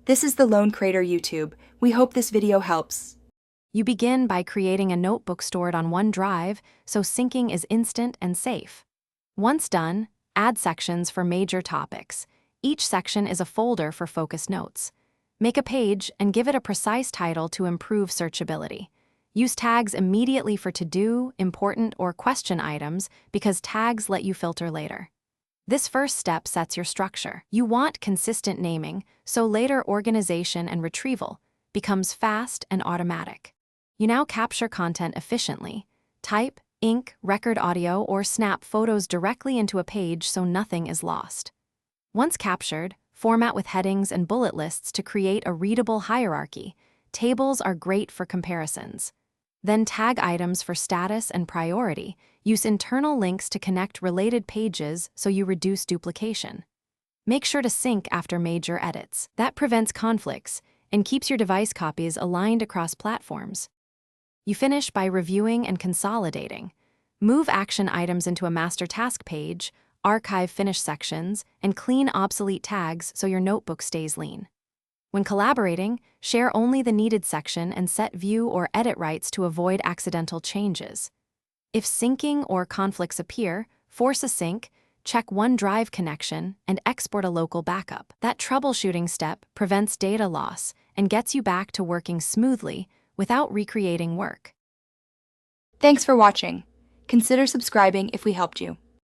This is the Lone Crater YouTube. We hope this video helps. You begin by creating a notebook stored on OneDrive so syncing is instant and safe. Once done, add sections for major topics. Each section is a folder for focused notes. Make a page and give it a precise title to improve searchability. Use tags immediately for to-do, important, or question items because tags let you filter later. This first step sets your structure. You want consistent naming, so later organization and retrieval becomes fast and automatic. You now capture content efficiently. Type, ink, record audio, or snap photos directly into a page so nothing is lost. Once captured, format with headings and bullet lists to create a readable hierarchy. Tables are great for comparisons. Then tag items for status and priority. Use internal links to connect related pages so you reduce duplication. Make sure to sync after major edits. That prevents conflicts and keeps your device copies aligned across platforms. You finish by reviewing and consolidating. Move action items into a master task page, archive finished sections, and clean obsolete tags so your notebook stays lean. When collaborating, share only the needed section and set view or edit rights to avoid accidental changes. If syncing or conflicts appear, force a sync, check OneDrive connection, and export a local backup. That troubleshooting step prevents data loss and gets you back to working smoothly without recreating work. Thanks for watching. Consider subscribing if we helped you.